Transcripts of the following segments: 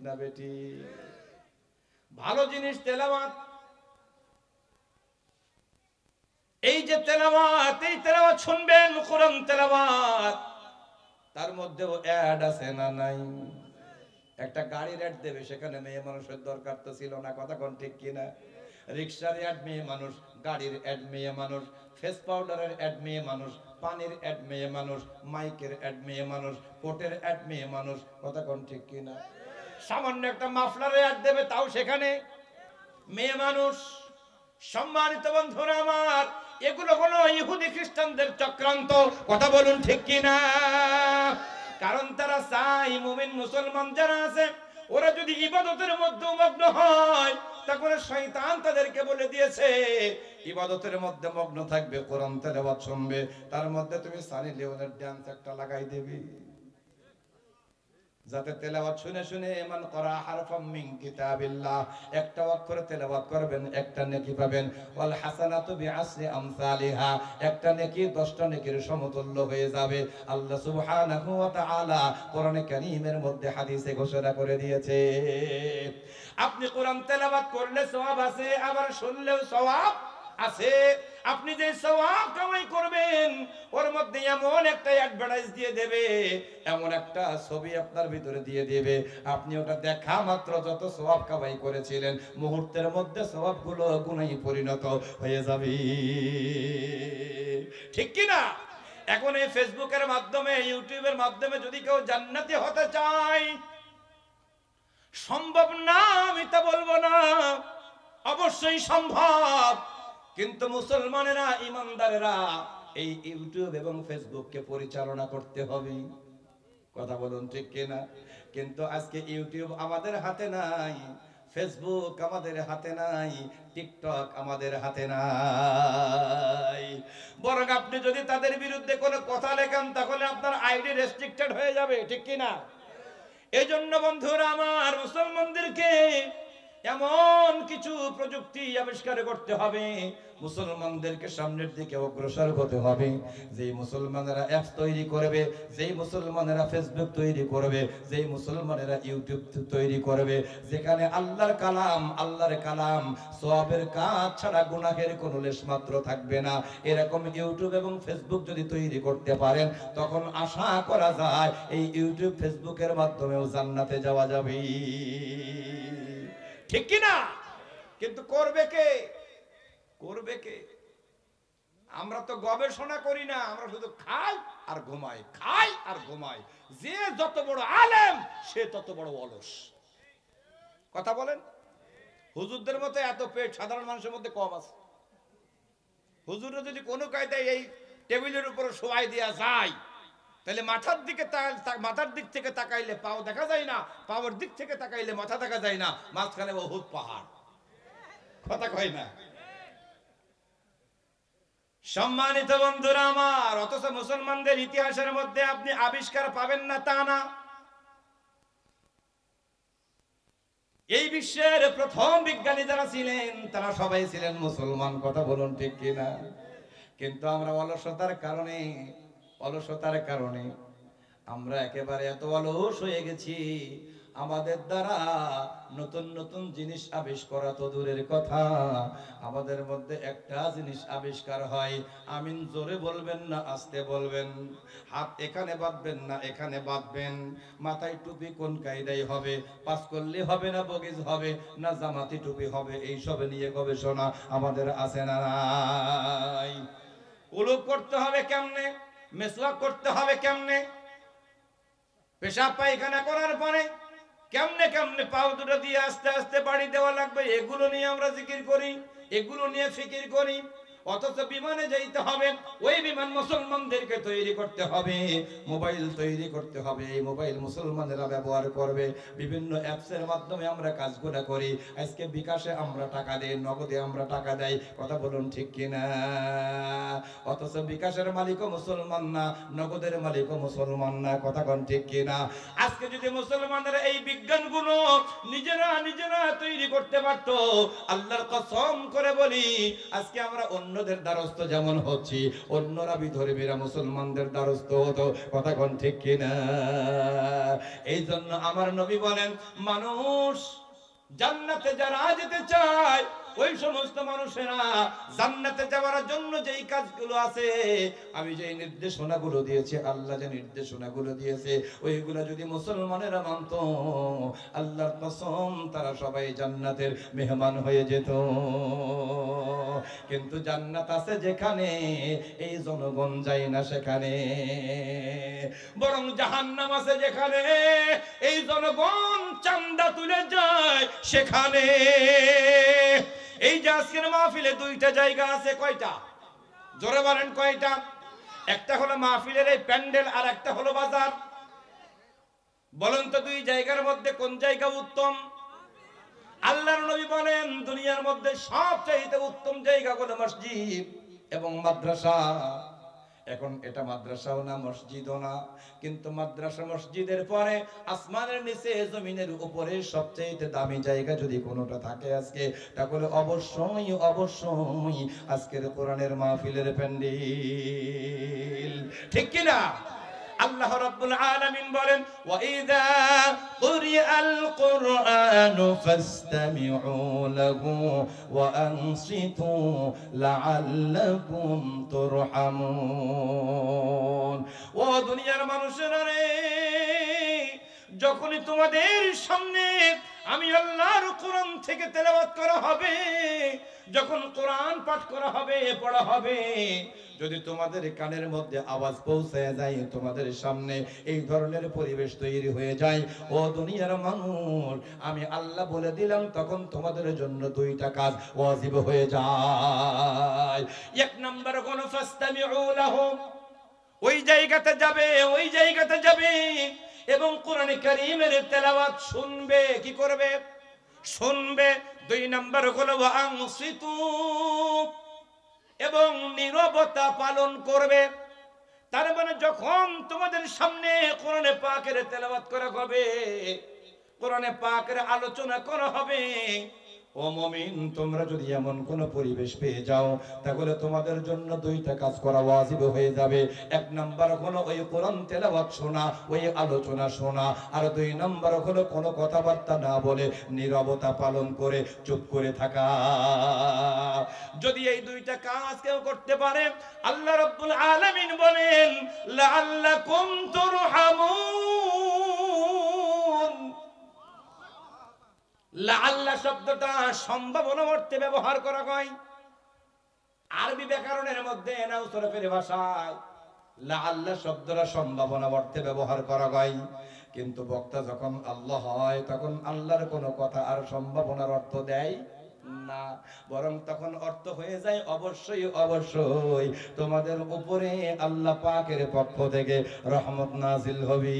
না বেটি? ভালো জিনিস তেলাওয়াত। এই যে তেলাওয়াত, এই তেলাওয়াত শুনবেন, কোরআন তেলাওয়াত, তার মধ্যেও অ্যাড আছে না নাই? একটা গাড়ির অ্যাড দেবে, সেখানে মেয়ে মানুষের দরকার তো ছিল না, কথা কোন ঠিক কিনা? রিক্সার অ্যাড মেয়ে মানুষ, গাড়ির অ্যাড মেয়ে মানুষ, ফেস পাউডারের অ্যাড মেয়ে মানুষ, পানির অ্যাড মেয়ে মানুষ, মাইকের অ্যাড মেয়ে মানুষ, কোটের অ্যাড মেয়ে মানুষ, কথা কোন ঠিক কিনা? সামান্য একটা মাফলারের অ্যাড দেবে, তাও সেখানে মেয়ে মানুষ। সম্মানিত বন্ধুরা আমার, এগুলো হলো ইহুদি খ্রিস্টানদের চক্রান্ত, কথা বলুন ঠিক কিনা? কারণ তারা চায় মুমিন মুসলমান যারা আছে ওরা যদি ইবাদতের মধ্যে মগ্ন হয়, তারপরে শয়তান তাদেরকে বলে দিয়েছে ইবাদতের মধ্যে মগ্ন থাকবে, কোরআন তেলাওয়াত শুনবে, তার মধ্যে তুমি সানি লিওনের ডান্স একটা লাগাই দেবে, যাতে তেলাওয়াত শুনে শুনে মান করা হারফাম মিন কিতাবিল্লাহ, একটা অক্ষর তেলাওয়াত করবেন একটা নেকি পাবেন, ওয়াল হাসানাতু বিআশরি আমসালিহা, একটা নেকি 10টা নেকির সমতুল্য হয়ে যাবে। আল্লাহ সুবহানাহু ওয়া তাআলা কোরআনে কারীমের মধ্যে হাদিসে ঘোষণা করে দিয়েছে, আপনি কোরআন তেলাওয়াত করলে সওয়াব আছে, আবার শুনলেও সওয়াব আছে। আপনি যে সওয়াব কামাই করবেন, ওর মধ্যে এমন একটা অ্যাডভার্টাইজ দিয়ে দেবে, এমন একটা ছবি আপনার ভিতরে দিয়ে দেবে, আপনি ওটা দেখা মাত্র যত সওয়াব কামাই করেছিলেন মুহূর্তের মধ্যে সওয়াবগুলো গুনাহে পরিণত হয়ে যাবে, ঠিক কি না? এখন এই ফেসবুকের মাধ্যমে, ইউটিউবের মাধ্যমে যদি কেউ জান্নাতি হতে চায়, সম্ভব না আমি তা বলবো না, অবশ্যই সম্ভব, কিন্তু মুসলমানেরা, ইমানদারেরা এই ইউটিউব এবং ফেসবুককে পরিচালনা করতে হবে, কথা বলুন ঠিক কিনা? কিন্তু আজকে ইউটিউব আমাদের হাতে নাই, ফেসবুক আমাদের হাতে নাই, টিকটক আমাদের হাতে নাই, বরং আপনি যদি তাদের বিরুদ্ধে কোনো কথা লেখেন তাহলে আপনার আইডি রেস্ট্রিক্টেড হয়ে যাবে, ঠিক কিনা? এই জন্য বন্ধুরা আমার, মুসলমানদেরকে এমন কিছু প্রযুক্তি আবিষ্কার করতে হবে, মুসলমানদেরকে সামনের দিকে অগ্রসর হতে হবে, যেই মুসলমানেরা অ্যাপস তৈরি করবে, যেই মুসলমানেরা ফেসবুক তৈরি করবে, যেই মুসলমানেরা ইউটিউব তৈরি করবে, যেখানে আল্লাহর কালাম সওয়াবের কাজ ছাড়া গুনাহের কোনো লেশ মাত্র থাকবে না, এরকম ইউটিউব এবং ফেসবুক যদি তৈরি করতে পারেন, তখন আশা করা যায় এই ইউটিউব ফেসবুকের মাধ্যমেও জান্নাতে যাওয়া যাবে, ঠিক কি না? কিন্তু করবে কে? করবে কে? আমরা তো গবেষণা করি না, আমরা শুধু খাই আর ঘুমাই, খাই আর ঘুমাই। যে যত বড় আলেম সে তত বড় অলস, কথা বলেন। হুজুরদের মতো এত পেট সাধারণ মানুষের মধ্যে কম আছে। হুজুররা যদি কোনো কায়দায় এই টেবিলের উপরে শোয়াই দেয়া যায়, তাহলে মাথার দিক থেকে তাকাইলে পাও দেখা যায় না, পাওয়ার দিক থেকে তাকাইলে মাথা দেখা যায় না, মাঝখানে বহুত পাহাড়, কথা কয় না? সম্মানিত বন্ধুরা আমার, অথচ মুসলমানদের ইতিহাসের মধ্যে আপনি আবিষ্কার পাবেন না তা না। এই বিশ্বের প্রথম বিজ্ঞানী যারা ছিলেন তারা সবাই ছিলেন মুসলমান, কথা বলুন ঠিক কিনা? কিন্তু আমরা অলসতার কারণে আমরা একেবারে এত অলস হয়ে গেছি, আমাদের দ্বারা নতুন নতুন জিনিস আবিষ্কার তো দূরের কথা, আমাদের মধ্যে একটা জিনিস আবিষ্কার হয়, আমিন জোরে বলবেন না আস্তে বলবেন, হাত এখানে বাঁধবেন না এখানে বাঁধবেন, মাথায় টুপি কোন কায়দায় হবে, পাস করলে হবে না বগিজ হবে না জামাতি টুপি হবে, এইসব নিয়ে গবেষণা আমাদের আছে না নাই? উলু করতে হবে কেমনে, মেসওয়াক করতে হবে কেমনে, পেশাব পায়খানা করার পরে কেমনে কেমনে পাও দুটো দিয়ে আস্তে আস্তে বাড়ি দেওয়া লাগবে, এগুলো নিয়ে আমরা জিকির করি, এগুলো নিয়ে ফিকির করি। অথচ বিমানে যাইতে হবে, ওই বিমান মুসলমানদেরকে তৈরি করতে হবে, মোবাইল তৈরি করতে হবে, এই মোবাইল মুসলমানেরা ব্যবহার করবে, বিভিন্ন অ্যাপসের মাধ্যমে আমরা কাজগুলো করি। আজকে বিকাশে আমরা টাকা দেই, নগদে আমরা টাকা দেই, কথা বলুন ঠিক কিনা? অথচ বিকাশের মালিকও মুসলমান না, নগদের মালিকও মুসলমান না, কথা কোন ঠিক কিনা? আজকে যদি মুসলমানেরা এই বিজ্ঞানগুলো নিজেরা তৈরি করতে পারতো, আল্লাহর কসম করে বলি আজকে আমরা অন্য অন্যদের দ্বারস্থ যেমন হচ্ছি, অন্যরা বিধর্মীরা মুসলমানদের দ্বারস্থ হতো। কথা কোন ঠিক কিনা? এই জন্য আমার নবী বলেন, মানুষ জান্নাতে যারা যেতে চায় ওই সমস্ত মানুষেরা জান্নাতে যাওয়ার জন্য যেই কাজগুলো আছে, আমি যে নির্দেশনাগুলো দিয়েছি, আল্লাহ যে নির্দেশনাগুলো দিয়েছে, ওইগুলো যদি মুসলমানেরা মানত, আল্লাহর কসম তারা সবাই জান্নাতের মেহমান হয়ে যেত। কিন্তু জান্নাত আছে যেখানে এই জনগণ যায় না সেখানে, বরং জাহান্নাম আছে যেখানে এই জনগণ চান্দা তুলে যায় সেখানে। এই যে আজকের মাহফিলে দুইটা জায়গা আছে, কয়টা? জোরে বলেন কয়টা? একটা হলো মাহফিলের এই প্যান্ডেল, আর একটা হলো বাজার। বলুন তো দুই জায়গার মধ্যে কোন জায়গা উত্তম? আল্লাহর নবী বলেন দুনিয়ার মধ্যে সবচেয়ে উত্তম জায়গা হলো মসজিদ এবং মাদ্রাসা। এখন এটা মাদ্রাসাও না মসজিদও না, কিন্তু মাদ্রাসা মসজিদের পরে আসমানের নিচে জমিনের উপরে সবচেয়ে দামি জায়গা যদি কোনোটা থাকে আজকে, তাহলে অবশ্যই অবশ্যই আজকের কোরআনের মাহফিলের প্যান্ডেল। ঠিক কিনা? আল্লাহ রাব্বুল আলামিন বলেন, ওয়া ইযা কুরিআল কুরআনু ফাসতামিউ লাহু ওয়া আনসিতু লাআল্লাকুম তুরহামুন। ও দুনিয়ার মানুষেরা রে, যখনই তোমাদের সামনে আমি আল্লাহর কোরআন থেকে তেলাওয়াত করা হবে, যখন কোরআন পাঠ করা হবে, পড়া হবে, যদি তোমাদের কানের মধ্যে আওয়াজ পৌঁছায় যায়, তোমাদের সামনে এই ধরনের পরিবেশ তৈরি হয়ে যায়, ও দুনিয়ার মানুষ, আমি আল্লাহ বলে দিলাম তখন তোমাদের জন্য দুইটা কাজ ওয়াজিব হয়ে যায়। এক নাম্বার কোন ফাসতামিউ লাহু, ওই জায়গাতে যাবে, ওই জায়গাতে যাবে এবং কোরআন কারীমের তেলাওয়াত শুনবে। কি করবে? শুনবে। দুই নাম্বার হলো ওয়া আনসিতু, এবং নীরবতা পালন করবে। তার মানে যখন তোমাদের সামনে কোরআনে পাকের তেলাওয়াত করা হবে, কোরআনে পাকের আলোচনা করা হবে, ও মুমিন, তোমরা যদি এমন কোন পরিবেশ পেয়ে যাও, তাহলে তোমাদের জন্য দুইটা কাজ করা ওয়াজিব হয়ে যাবে। এক নাম্বার হলো ওই কোরআন তেলাওয়াত শোনা, ওই আলোচনা শোনা, আর দুই নাম্বার হলো কোনো কথাবার্তা না বলে নীরবতা পালন করে চুপ করে থাকা। যদি এই দুইটা কাজ কেউ করতে পারে, আল্লাহ রাব্বুল আলামিন বলেন লাআল্লাকুম তুরহামুন। লাআল্লাহ শব্দটা সম্ভাবনা অর্থে ব্যবহার করা হয়। আরবি ব্যাকরণের মধ্যে নাও সরফের ভাষায় লাআল্লাহ শব্দটা সম্ভাবনা অর্থে ব্যবহার করা হয়, কিন্তু বক্তা যখন আল্লাহ হয় তখন আল্লাহর কোনো কথা আর সম্ভাবনার অর্থ দেয় না, বরং তখন অর্থ হয়ে যায় অবশ্যই অবশ্যই তোমাদের উপরে আল্লাহ পাকের পক্ষ থেকে রহমত নাজিল হবে।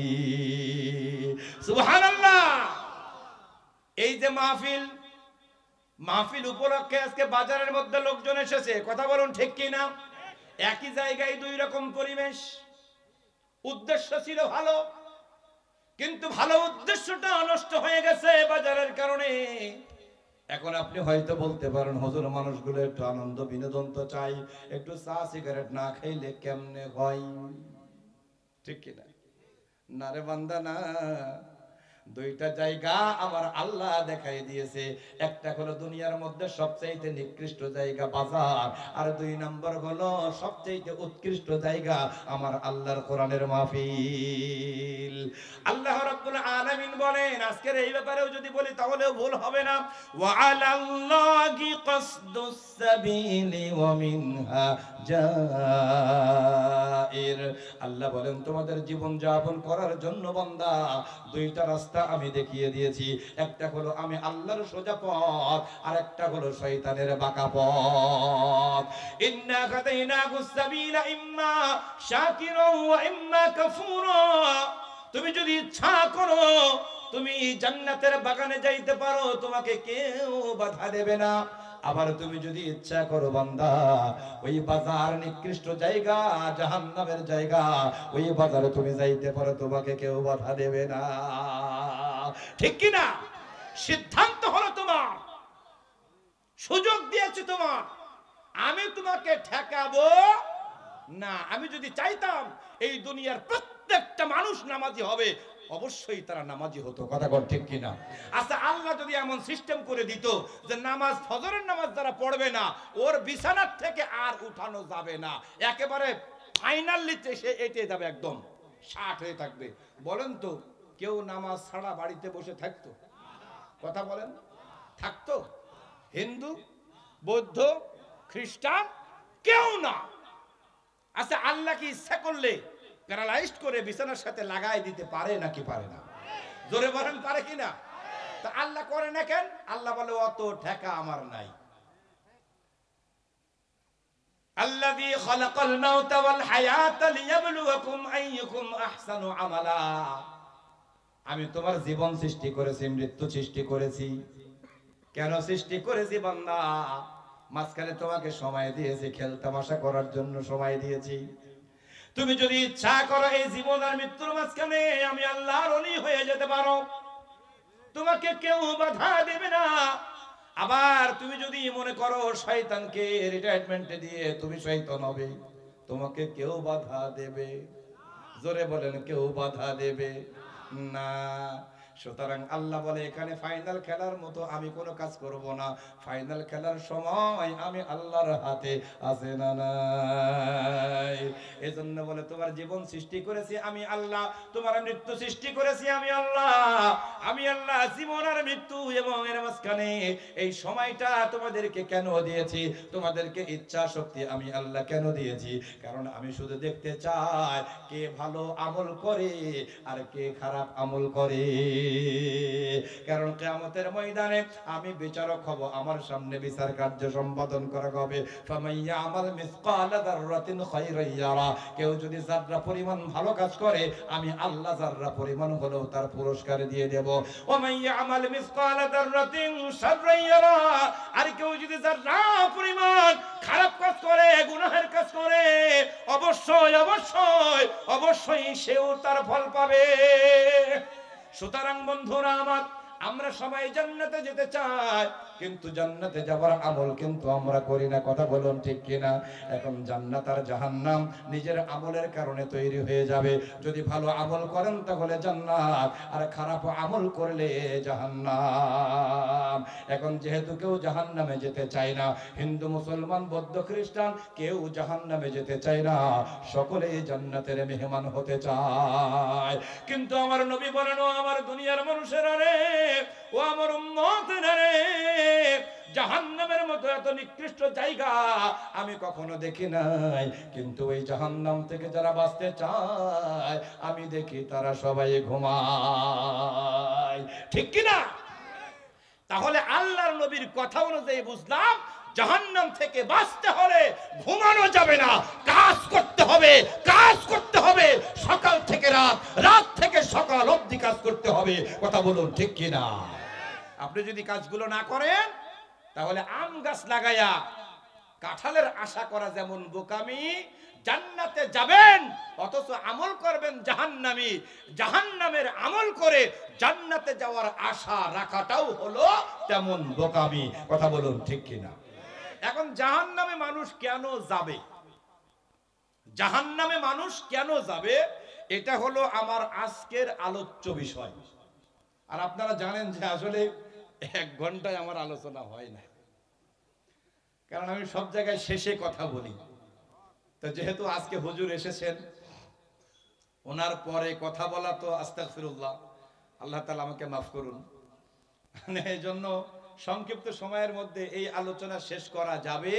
সুবহানাল্লাহ। এই যে মাহফিল উপলক্ষে আজকে বাজারের মধ্যে লোকজন এসেছে, কথা বলুন ঠিক কি না? একই জায়গায় দুই রকম পরিবেশ। উদ্দেশ্য ছিল ভালো, কিন্তু ভালো উদ্দেশ্যটা নষ্ট হয়ে গেছে বাজারের কারণে। এখন আপনি হয়তো বলতে পারেন, হুজুর মানুষগুলো একটু আনন্দ বিনোদন তো চাই, একটু চা সিগারেট না খাইলে কেমনে হয়? ঠিক কিনা? না রে বান্দা না, দুইটা জায়গা আমার আল্লাহ দেখাই দিয়েছে। একটা হলো দুনিয়ার মধ্যে সবচেয়ে নিকৃষ্ট জায়গা বাজার, আর দুই নম্বর হলো সবচেয়ে উৎকৃষ্ট জায়গা আমার আল্লাহর কোরআনের মাহফিল। আল্লাহ রাব্বুল আলামিন বলেন, আজকের এই ব্যাপারেও যদি বলি তাহলেও ভুল হবে না, ওয়া আলাল্লাহি কাসদুস সাবিলি ওয়া মিনহা জাইর। আল্লাহ বলেন তোমাদের জীবন যাপন করার জন্য বান্দা দুইটা রাস্তা আমি দেখিয়ে দিয়েছি। একটা হলো আমি আল্লাহর সোজা পথ, আর একটা হলো শয়তানের বাঁকা পথ। ইন্না কাদাইনাকুস সাবিলা ইম্মা শাকিরা ওয়া ইম্মা কাফুরা। তুমি যদি ইচ্ছা করো তুমি জান্নাতের বাগানে যাইতে পারো, তোমাকে কেউ বাধা দেবে না। আবার তুমি যদি ইচ্ছা করো বান্দা ওই বাজার নিকৃষ্ট জায়গা, জাহান্নামের জায়গা, ওই বাজারে তুমি যাইতে পারো, তোমাকে কেউ বাধা দেবে না। ঠিক কি না? সিদ্ধান্ত হলো তোমার, সুযোগ দিয়েছে তোমার। আমি তোমাকে ঠেকাবো না। আমি যদি চাইতাম এই দুনিয়ার প্রত্যেকটা মানুষ নামাজি হবে, অবশ্যই তারা নামাজি হতো। কথা বল ঠিক কিনা? আচ্ছা, আল্লাহ যদি এমন সিস্টেম করে দিত যে নামাজ, ফজরের নামাজ যারা পড়বে না ওর বিছানার থেকে আর উঠানো যাবে না, একেবারে ফাইনালিতে সে এটে যাবে, একদম 60 হয়ে থাকবে, বলেন তো কেউ নামাজ ছাড়া বাড়িতে বসে থাকতো? কথা বলেন, থাকতো? হিন্দু, বৌদ্ধ, খ্রিস্টান কেউ না। আচ্ছা, আল্লাহ কি ইচ্ছা করলে প্যারালাইজড করে বিছানার সাথে লাগাই দিতে পারে নাকি পারে না? জোরে বলেন, পারে কিনা? তা আল্লাহ করে না কেন? আল্লাহ বলে অত ঠেকা আমার নাই। আল্লাযী খালাকাল মাউতা ওয়াল হায়াতা লিয়াবলুয়াকুম আইয়ুকুম আহসানু আমালা। আমি তোমার জীবন সৃষ্টি করেছি, মৃত্যু সৃষ্টি করেছি। কেন সৃষ্টি করেছি বান্দা? মাঝখানে তোমাকে সময় দিয়েছি, খেলতামাশা করার জন্য সময় দিয়েছি। তুমি যদি ইচ্ছা করো এই জীবন আর মৃত্যুর মাঝখানে আমি আল্লাহর ওলি হয়ে যেতে পারো, তোমাকে কেউ বাধা দেবে না। আবার তুমি যদি মনে করো শয়তানকে রিটায়ারমেন্টে দিয়ে তুমি শয়তান হবে, তোমাকে কেউ বাধা দেবে? জোরে বলেন, কেউ বাধা দেবে না। সুতরাং আল্লাহ বলে এখানে ফাইনাল খেলার মতো আমি কোনো কাজ করব না। ফাইনাল খেলার সময় আমি আল্লাহর হাতে আছে না নাই? এজন্য বলে তোমার জীবন সৃষ্টি করেছি আমি আল্লাহ, তোমার মৃত্যু সৃষ্টি করেছি আমি আল্লাহ। আমি আল্লাহ জীবন আর মৃত্যু এবং এর মাঝখানে এই সময়টা তোমাদেরকে কেন দিয়েছি? তোমাদেরকে ইচ্ছা শক্তি আমি আল্লাহ কেন দিয়েছি? কারণ আমি শুধু দেখতে চাই কে ভালো আমল করে আর কে খারাপ আমল করে। কারণ কিয়ামতের ময়দানে আমি বিচারক হব, আমার সামনে বিচার কার্য সম্পাদন করা হবে। ফামাইয়া আমাল মিসকালা যাররাতিন খায়রান ইয়ারা, কেউ যদি যাররা পরিমাণ ভালো কাজ করে আমি আল্লাহ যাররা পরিমাণ হলেও তার পুরস্কার দিয়ে দেব। ওয়া মাইয়া আমাল মিসকালা যাররাতিন শাররান ইয়ারা, আর কেউ যদি যাররা পরিমাণ খারাপ কাজ করে, গুনাহের কাজ করে, অবশ্যই অবশ্যই অবশ্যই সেও তার ফল পাবে। সুতরাং বন্ধুরা আমার, আমরা সবাই জান্নাতে যেতে চাই, কিন্তু জান্নাতে যাবার আমল কিন্তু আমরা করি না। কথা বলুন ঠিক কিনা? এখন জান্নাত আর জাহান্নাম নিজের আমলের কারণে তৈরি হয়ে যাবে। যদি ভালো আমল করেন তাহলে জান্নাত, আর খারাপ আমল করলে জাহান্নাম। এখন যেহেতু কেউ জাহান্নামে যেতে চায় না, হিন্দু, মুসলমান, বৌদ্ধ, খ্রিস্টান কেউ জাহান্নামে যেতে চায় না, সকলেই জান্নাতের মেহমান হতে চায়। কিন্তু আমার নবী বলেন, ও আমার দুনিয়ার মানুষেরা রে, ও আমার উম্মতেরা রে, জাহান্নামের মতো এত নিকৃষ্ট জায়গা আমি কখনো দেখি নাই। কিন্তু ওই জাহান্নাম থেকে যারা বাঁচতে চায় আমি দেখি তারা সবাই ঘুমায়। ঠিক কিনা? তাহলে আল্লাহর নবীর কথা অনুযায়ী বুঝলাম জাহান্নাম থেকে বাঁচতে হলে ঘুমানো যাবে না, কাজ করতে হবে। কাজ করতে হবে সকাল থেকে রাত, রাত থেকে সকাল অবধি কাজ করতে হবে। কথা বলুন ঠিক কিনা? আপনি যদি কাজগুলো না করেন তাহলে আম গাছ লাগায়া কাঁঠালের আশা করা যেমন বোকামি, জান্নাতে যাবেন অথচ আমল করবেন জাহান্নামী, জাহান্নামের আমল করে জান্নাতে যাওয়ার আশা রাখাটাও হলো তেমন বোকামি। কথা বলুন ঠিক কিনা? এখন জাহান্নামে মানুষ কেন যাবে? জাহান্নামে মানুষ কেন যাবে, এটা হলো আমার আজকের আলোচ্য বিষয়। আর আপনারা জানেন যে আসলে 1 ঘন্টায় আমার আলোচনা হয় না, কারণ আমি সব জায়গায় শেষে কথা বলি। তো যেহেতু আজকে হুজুর এসেছেন, ওনার পরে কথা বলা তো আস্তাগফিরুল্লাহ, আল্লাহ তাআলা আমাকে মাফ করুন। মানে এই জন্য সংক্ষিপ্ত সময়ের মধ্যে এই আলোচনা শেষ করা যাবে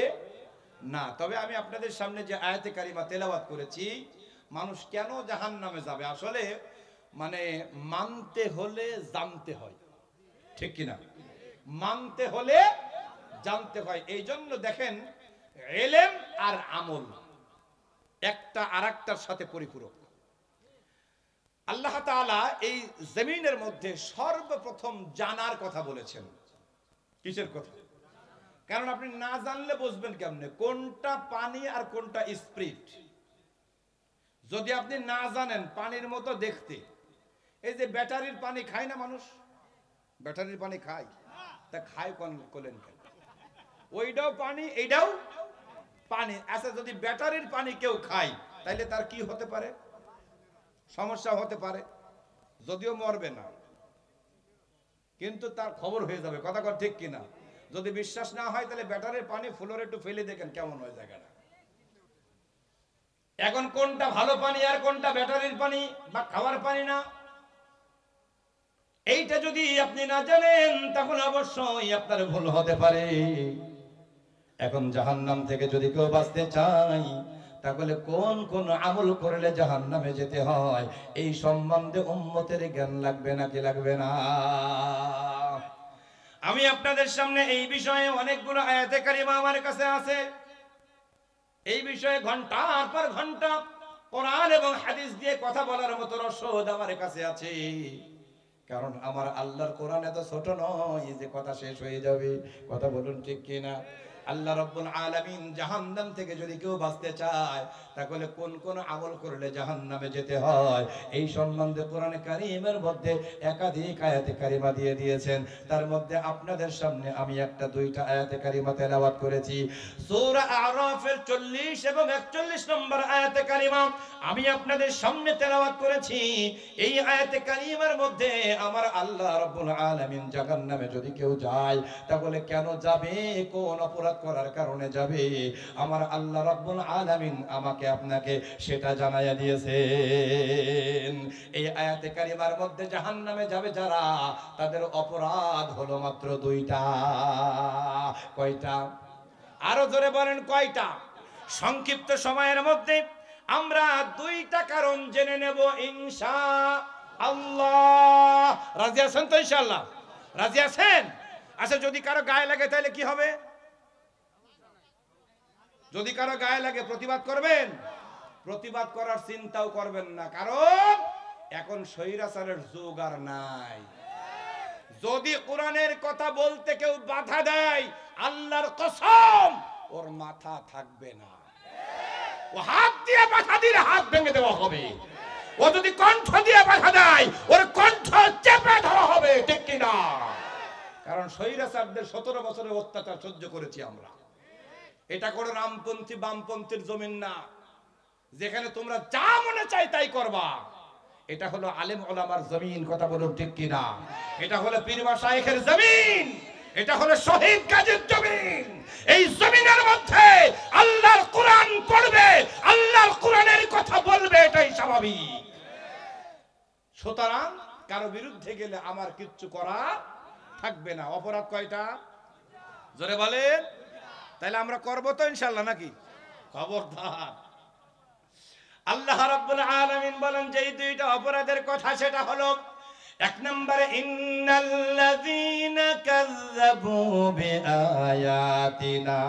না। তবে আমি আপনাদের সামনে যে আয়াতে কারিমা তেলাওয়াত করেছি, মানুষ কেন জাহান্নামে যাবে, আসলে মানে মানতে হলে জানতে হয়। ঠিক কিনা? মানতে হলে জানতে হয়। এই জন্য দেখেন ইলম আর আমল একটা আরেকটার সাথে পরিপূরক। আল্লাহ তাআলা এই জমিনের মধ্যে সর্বপ্রথম জানার কথা বলেছেন। কিসের কথা? কারণ আপনি না জানলে বুঝবেন কেমনে কোনটা পানি আর কোনটা স্পিরিট? যদি আপনি না জানেন পানির মতো দেখতে, এই যে ব্যাটারির পানি খায় না মানুষ, ব্যাটারির পানি খায়, তা খায় কোন কোলেন কেন? ওইটাও পানি এইটাও পানি। আচ্ছা, যদি ব্যাটারির পানি কেউ খায় তাহলে তার কি হতে পারে? সমস্যা হতে পারে, যদিও মরবে না, কিন্তু তার খবর হয়ে যাবে। কথা কর ঠিক কিনা? যদি বিশ্বাস না হয় তাহলে ব্যাটারির পানি ফ্লোরে একটু ফেলে দেখেন কেমন হয় জায়গাটা। এখন কোনটা ভালো পানি আর কোনটা ব্যাটারির পানি বা খাওয়ার পানি না, এইটা যদি আপনি না জানেন তাহলে অবশ্যই আপনার ভুল হতে পারে। এখন জাহান্নাম থেকে যদি কেউ বাঁচতে চায় তাহলে কোন কোন আমল করলে জাহান্নামে যেতে হয় এই সম্বন্ধে উম্মতের জ্ঞান লাগবে নাকি লাগবে না? আমি আপনাদের সামনে এই বিষয়ে অনেকগুলো আয়াতে কারিমা আমার কাছে আছে। এই বিষয়ে ঘন্টার পর ঘন্টা কোরআন এবং হাদিস দিয়ে কথা বলার মতো রসদ আমার কাছে আছে। কারণ আমার আল্লাহর কোরআন এত ছোট নয় যে কথা শেষ হয়ে যাবে। কথা বলুন ঠিক কিনা? আল্লাহ রাব্বুল আলামিন জাহান্নাম থেকে যদি কেউ বাঁচতে চায় তাহলে কোন কোন আমল করলে জাহান্নামে যেতে হয় এই সম্বন্ধে কোরআনে কারীমের মধ্যে একাধিক আয়াতে কারিমা দিয়ে দিয়েছেন। তার মধ্যে আপনাদের সামনে আমি একটা দুইটা আয়াতে কারিমা তেলাওয়াত করেছি। সূরা আরাফের 40 এবং 41 নম্বর আয়াতে কারিমা আমি আপনাদের সামনে তেলাওয়াত করেছি। এই আয়াতে কারিমার মধ্যে আমার আল্লাহ রাব্বুল আলামিন জাহান্নামে যদি কেউ যায় তাহলে কেন যাবে, কোন অপরাধ করার কারণে যাবে, আমার আল্লাহ রাব্বুল আলামিন আমাকে আপনাকে সেটা জানাইয়া দিয়েছেন। এই আয়াতে কারিমার মধ্যে জাহান্নামে যাবে যারা, তাদের অপরাধ হলো মাত্র দুইটা। কয়টা? আরো জোরে বলেন কয়টা? সংক্ষিপ্ত সময়ের মধ্যে আমরা দুইটা কারণ জেনে নেব ইনশাআল্লাহ। রাজি আছেন তো? ইনশাআল্লাহ রাজি আছেন? আচ্ছা, যদি কারো গায়ে লাগে তাহলে কি হবে? যদি কারো গায়ে লাগে প্রতিবাদ করবেন? প্রতিবাদ করার চিন্তাও করবেন না, কারণ এখন স্বৈরাচারের যুগ আর নাই। যদি কোরআনের কথা বলতে কেউ বাধা দেয়, আল্লাহর কসম ওর মাথা থাকবে না। ও হাত দিয়ে বাধা দিলে হাত ভেঙে দেওয়া হবে। ও যদি কণ্ঠ দিয়ে বাধা দেয় ওর কণ্ঠ চেপে ধরা হবে। ঠিক কিনা? কারণ স্বৈরাচারদের 17 বছরের অত্যাচার সহ্য করেছি আমরা। এটা কোনো রামপন্থী বামপন্থীর জমিন না যেখানে তোমরা যা মনে চাই তাই করবা। এটা হলো আলেম ওলামার জমিন। কথা বলুন ঠিক কিনা? এটা হলো পীর মাশায়েখের জমিন, এটা হলো শহীদ গাজীর জমিন। এই জমিনের মধ্যে আল্লাহর কোরআন পড়বে, আল্লাহর কোরআনের কথা বলবে, এটাই স্বাভাবিক। সুতরাং কারো বিরুদ্ধে গেলে আমার কিচ্ছু করা থাকবে না। অপরাধ কয়টা? জোরে বলেন। তাহলে আমরা করবো তো ইনশাআল্লাহ নাকি? খবরদার। আল্লাহ রাব্বুল আলামিন বলেন যে এই দুইটা অপরাধের কথা, সেটা হলো এক নম্বরে ইন্নাল্লাযীনা কাযযাবু বিআয়াতিনা।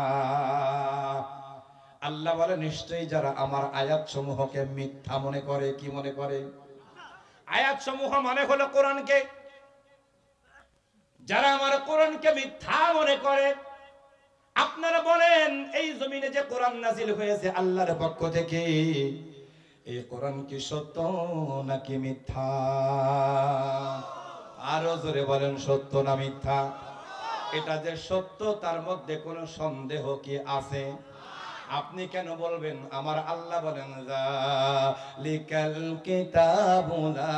আল্লাহ বলে নিশ্চয়ই যারা আমার আয়াত সমূহকে মিথ্যা মনে করে। কি মনে করে? আয়াত সমূহ মানে হলো কোরআনকে। যারা আমার কোরআনকে মিথ্যা মনে করে, আপনারা বলেন এই জমিনে যে কোরআন নাজিল হয়েছে আল্লাহর পক্ষ থেকে, এই কোরআন কি সত্য নাকি মিথ্যা? আরো জোরে বলেন সত্য না মিথ্যা? এটা যে সত্য তার মধ্যে কোনো সন্দেহ কি আছে? আপনি কেন বলবেন? আমার আল্লাহ বলেন যালিকাল কিতাবু লা